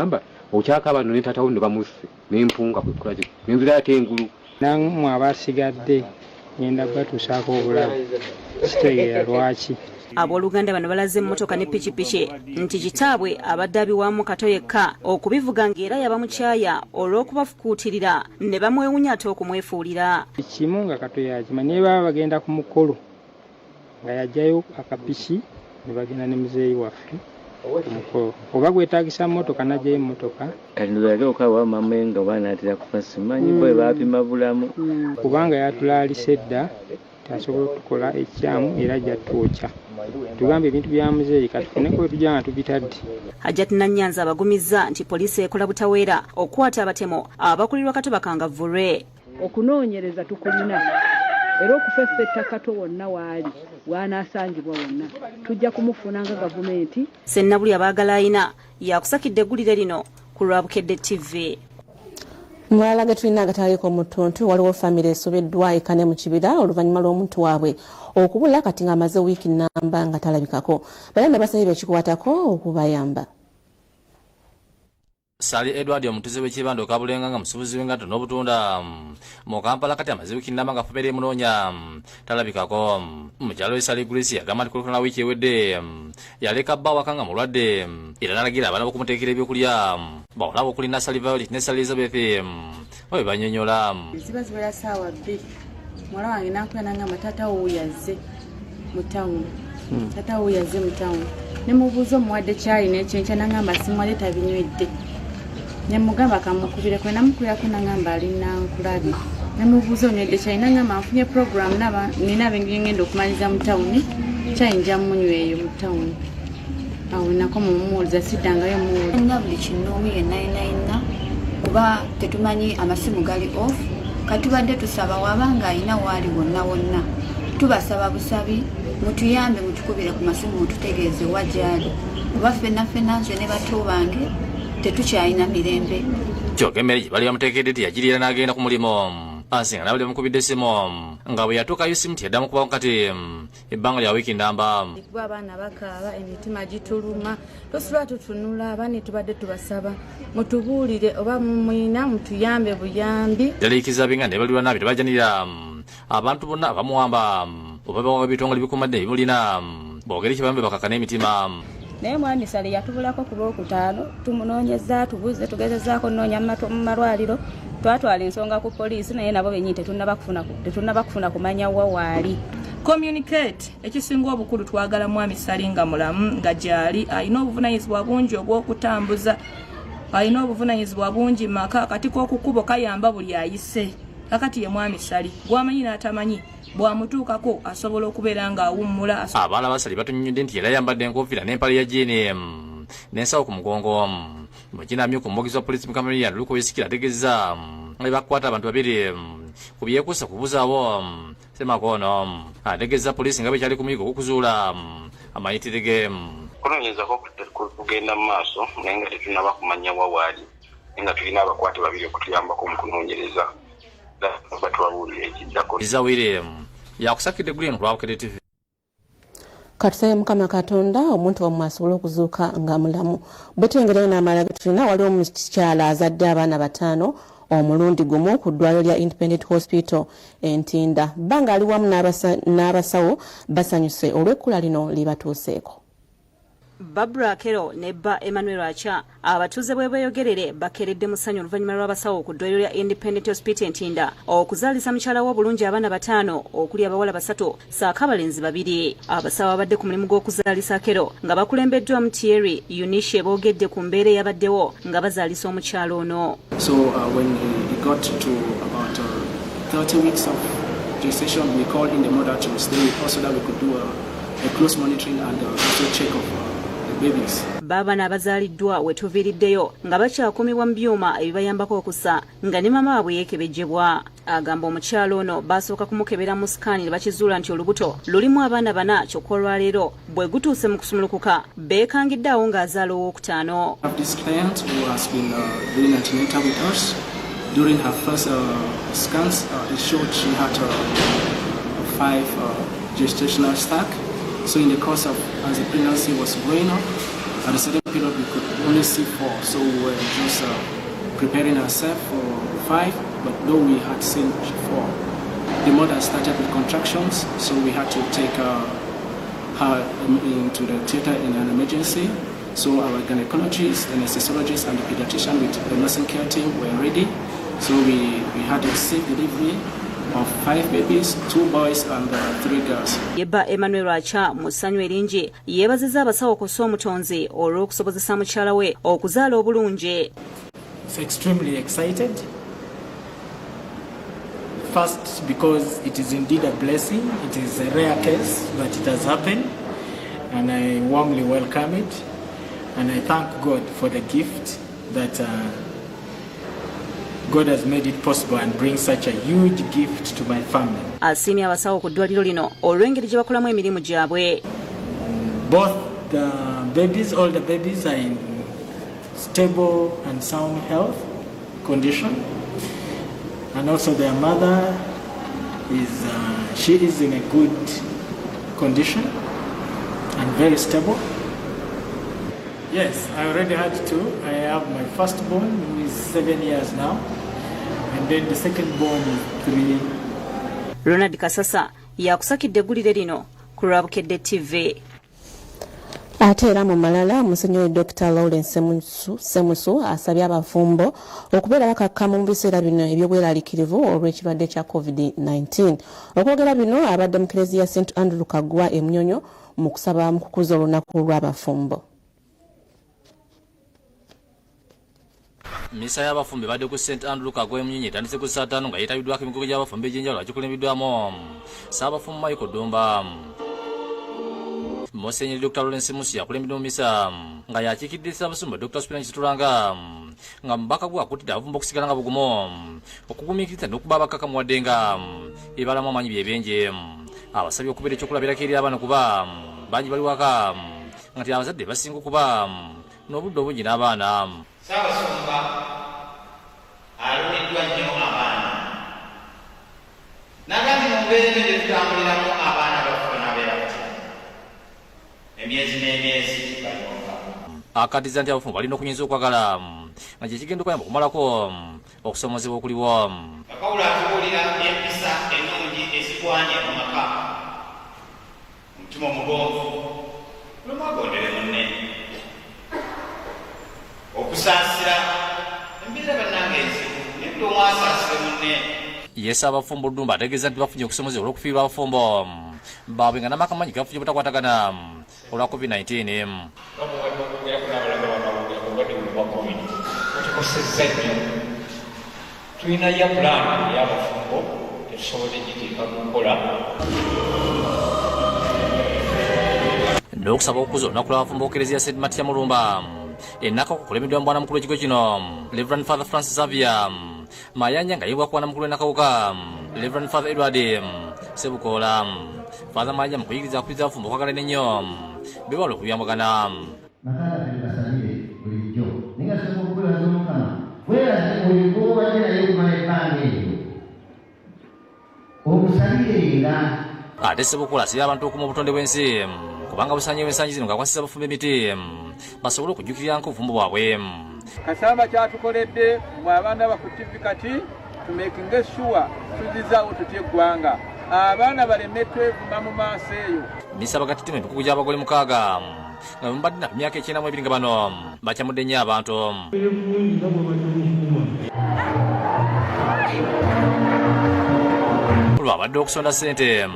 ngamba okyaka abantu ne tata wundo bamusse n'empunga kwe kulaje nenzira ate engulu namwe abasigadde ngenda batuusaako obulabe kitegeera lwaki. Abooluganda bano balaze emmotoka ne pikipiki nti kitaabwe abadde abiwaamu kato yekka okubivuga ng'era yabamukyaya olw'okubafukuutirira ne bamwewunya ate okumwefuulira. Kimu nga kato yakima naye baba bagenda ku mukolo nga yajjayo akapiki ne bagenda ne muzeeyi waffe omukolo oba gwetaagisa mmotoka najjayo emmotoka kandulageukawa mamaye nga banaatera kufa simanyi bwe baapima bulamu kubanga yatulaalise dda tasobola okutukola ekyamu era jjatwokya tugambe ebintu bya muzeeyi katufuneko tujja nga tubitadde. Hajjati Nannyanza abagumizza nti poliisi ekola butaweera okukwata abatemo abakulirwa kato bakangavvulwe. Okunoonyereza tukulina era okufeffa ettakato wonna waali wanaasangibwa wonna tujja kumufuna nga gavumenti. Sennabuli abaagala ayina yakusakidde eggulire lino ku Lwabukedde TV. Mulala getulina agataliko mu ttuntu waliwo famire esobeddwa ekane mu kibira oluvannyuma lw'omuntu waabwe okubula kati ng'amaze wiiki nnamba nga talabikako. Bayambe basabye bekikwatako okubayamba. Sali Edward omutuze w'ekibanda okabulenga nga musubuzi w'engatto n'obutunda mu Kampala kati amaze wiiki nnamba nga famire munoonya talabikako. Mukyalo Sali Grace yagamba nti kulukana wiiki ewedde yaleka bba waka nga mulwadde era n'alagira abaana b'okumuteekera ebyokulya bawona okuli Nasali Violet ne Sali Elizabeth bwe banyonyola. Ziba zibeera ssaawa 2 muwala wange n'ankuyana ngamba taata wo yazze mu tawuni taata wo yazze mu tawuni ne mubuuza omuwadde caayi n'ekyenkya n'angamba simwale tabinywedde ne mugamba kamukubireko namukubirako n'angamba ali nankulabye ne mubuuza onywedde caayi n'angamba nfunye program nina abengeri ngenda okumaliriza mu tawuni caayi nja munyweeyo mu tawuni awo nako mumuwuliza siddangayo muwuliza nga buli kinoomu yenayinayina kuba tetumanyi amasimu gali off katubadde tusaba wabanga ayina waali wonna wonna tubasaba busabi mutuyambe mutukubire ku masimu mututegeeze wajali kuba ffenna nze ne bato bange tetukyayina mirembe. Kyokemere gye bali bamuteekedde teyagirira n'agenda ku mulimu ansinga nabali bamukubidde essimu nga bwe yatuukayo essimu teyaddamu kubawo kati ebbanga lya wiiki nnamba. Kuba abaana bakaaba emitima gituluma tusula tutunula abaana tubadde tubasaba mutubuulire oba mumwina mutuyambe buyambi. Yaliikiza binga ne balirwa nabi tebajanira abantu bonna abamuwamba oba bawa ebitongole bikumadde ebimulina boogere kibambe bakakana emitima. Naye mwami Sali yatubulako ku Lwokutaano tumunoonyeza tubuze tugezezaako nnoonya mu malwaliro twatwala ensonga ku poliisi naye nabo bennyini tetunnaba kufuna kumanya wa waali. Communicate ekisinga obukulu twagala mwami Sali nga mulamu nga gyali alina obuvunanyizibwa bungi obw'okutambuza alina obuvunanyizibwa bungi maka kati k'okukubo kayamba buli ayise kakati ye mwami Sali bw'amanyi n'atamanyi bwamutuukako asobola okubeera ng'awummula. Abaana ba Sali batunyunyudde nti era yambadde enkofiira n'empale ya jeeni n'ensawo ku mugongo mukinamye ku muvugizi wa poliisi mu Kamerun Luko Yesikira ategeeza nga bakwata abantu babiri ku byekuusa kubuzaawo Semakono ategeeza poliisi nga bekyali ku muyigo gw'okuzuula amayitire ge. Kunoonyezako kugenda mu maaso naye nga tetunnaba kumanya wa waali naye nga tulina abakwate babiri okutuyambako mu kunoonyereza batuwabuulira ekiddako. Izawire yakusakidde Green ku Lwabukedde TV. Katusabe Mukama Katonda omuntu wammwe asobola okuzuuka nga mulamu. Bwe twengerayo n'amalala ge tulina waliwo omukyala azadde abaana 5 omulundi gumu ku ddwaliro lya Independent Hospital Ntinda. Bbanga ali wamu n'abasawo basanyuse olw'ekkula lino libatuuseeko. Barbara Kero ne Bba Emmanuel Acha abatuuze bwe beeyogerere bakeredde mu ssanyu oluvannyuma lw'abasawo ku ddwaliro lya Independent Hospital Ntinda okuzaalisa mukyala w'obulungi abaana 5 okuli abawala 3 ssaako abalenzi 2. Abasawo abadde ku mulimu gw'okuzaalisa Kero nga bakulembeddwa mu Thierry Eunice boogedde ku mbeera eyabaddewo nga bazaalisa omukyala ono. So when it got to about 30 weeks of gestation, we called in the mother to stay also that we could do a close monitoring and also check of babies. Baba n'abazaaliddwa we tuviiriddeyo nga bakyakuumibwa mu byuma ebibayambako okussa nga ne mama waabwe yeekebejjebwa. Agamba omukyalo ono basooka kumukebera mu sikaani ne bakizuula nti olubuto lulimu abaana 4 kyokka olwaleero bwe gutuuse mu kusumulukuka beekangiddeawo ng'azaala ow'okutaano. This client who has been doing antenatal with us during her first scans, it showed she had 5 gestational sac. So in the course of as the pregnancy was growing up, at a certain period we could only see 4, so we were just preparing ourselves for 5, but though we had seen 4. The mother started with contractions, so we had to take her into the theater in an emergency. So our gynecologist, anesthesiologist, and the pediatrician with the nursing care team were ready. So we had a safe delivery of 5 babies, 2 boys and 3 girls. Yeba Emmanuel Acha musanyu eringi yebaziza abasawo okussa omutonzi olw'okusobozesa mukyala we okuzaala obulungi. It's extremely excited. First, because it is indeed a blessing. It is a rare case, but it has happened, and I warmly welcome it. And I thank God for the gift that God has made it possible and bring such a huge gift to my family. Asiimye abasawo ku ddwaliro lino olw'engeri gye bakolamu emirimu gyabwe. Both the babies, all the babies are in stable and sound health condition. And also their mother she is in a good condition and very stable. Yes, I already had 2. I have my firstborn who is 7 years now, and then the secondborn is 3. Ronald Kasasa yakusakidde eggulire lino ku Lwabukedde TV. Ate era mu malala Musenyeri Dr. Lawrence Semusu asabye abafumbo okubeera bakakkamu mu biseera bino eby'obweraliikirivu olw'ekirwadde kya COVID-19. Okwogera bino abadde mu Eklezia St. Andrew Kagwa e Munyonyo mu kusaba mu kukuza olunaku lw'abafumbo. Misa y'abafumbi badde ku St. Andrew Kagwa e Munyonyo etandise ku Ssataano nga yeetabiddwako emikugu gy'abafumbi egy'enjawulo agikulembeddwamu Ssaabafumbi Michael Dumba. Musenyeri Dr. Lawrence Musi yakulembedde mu misa nga yakiikidde Ssaabasumba Dr. Spinach Kitulanga nga mubaka gwe akuutidde abafumbo okusigala nga bugumu okugumiikiriza n'okuba abakakamu wadde nga ebibalamu amaanyi byebenje. Abasabye okubeera ekyokulabirako eri abaana kuba bangi bali waka nga ti abazadde basinga okuba n'obudde obungi n'abaana. Ssaabasumba alumiddwa nnyo abaana nagambye mu mbeera gye tutambuliramu abaana baffe nabeera batya emyezi n'emyezi balionka. Akatiza nti abafumbo balina okunyiza okwagala nga kye kigenda okuyamba okumalako okusomozebwa okuliwo. Pawulo atubuulira empisa ennungi ezigwanye mu maka, omutima omugonvu olumwagondere munne, okusaasira embeera bannange enzibu nebudde omwasaasire munne. Yesu abafumbo Dumba ategeeza nti bafunye okusomozebwa olw'okufiirwa abafumbo baabwe nga n'amaka mangi gafunye obutakwatagana olwa COVID-19. Tukosezza nnyo tulinayo pulaani ey'abafumbo tetusobodde giteeka mu nkola. N'okusaba okukuza olunaku lw'abafumbo Eklezia St. Matia Mulumba enaka okukulembeddwa mu bwana mukulu w'ekigo kino Reverend Father Francis Xavier Mayanja nga yeebwa ku bwana mukulu w'enakawuka Reverend Father Edward Sebukoola. Father Mayanja mu kuyigiriza akubiriza abafumbo okwagala ennyo beewala okuyambagana. Ate Sebukoola asabye abantu okuuma obutonde bw'ensi kubanga busaanyi bw'ensangi zino ng'akwasisa abafumbo emiti basobole okujjukiriranga obufumbo bwabwe. Kasamba kyatukoledde mwe abaana ba ku TV kati tumekinge sure tuzizaawo tutya eggwanga abaana baleme twevuma mu maaso eyo. Misa bagatiddemu emikugu gy'abagole 6 nga bambadde na myaka 92 nga bano bakyamudde nnyo abantu. Lwabadde okusonda ssente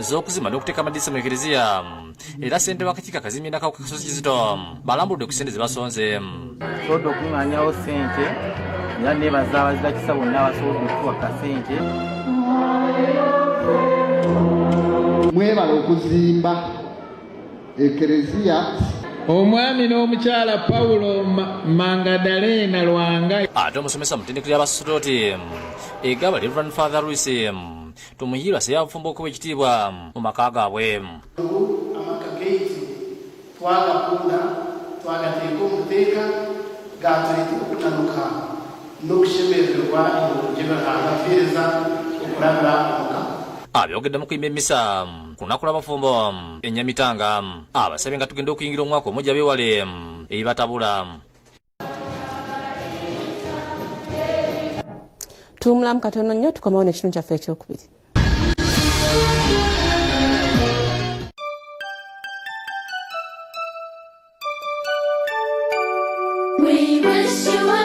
z'okuzimba n'okuteeka amadinisa mu Eklezia era ssente w'akakiiko akazimya n'akawuka ka Kasozi Kizito balambuludde ku ssente ze basonze. Tusobodde okuŋŋaanyawo ssente era neebaza abazira bonna abasobodde okutuwa ka ssente. Mwebala okuzimba Eklezia. Omwami n'omukyala Paulo Mangadalena Lwanga. Ate omusomesa mu ttendekero ly'abasodoti egaba Reverend Father Luis tumuyirwa asabye abafumbo okuba ekitiibwa mu maka gaabwe. Amaka gaitu twagakunda twagateeka omuteeka gatuleta okutanuka n'okushemererwa gye agafiiriza okulabira omukama. Abyogedde mu kuyimba emmisa ku lunaku lw'abafumbo enyamitanga abasabye nga tugenda okuyingira omwaka omujja beewale ebibatabula. Tuwumulamu katono nnyo tukomawo n'ekitundu kyaffe ekyokubiri. We wish you a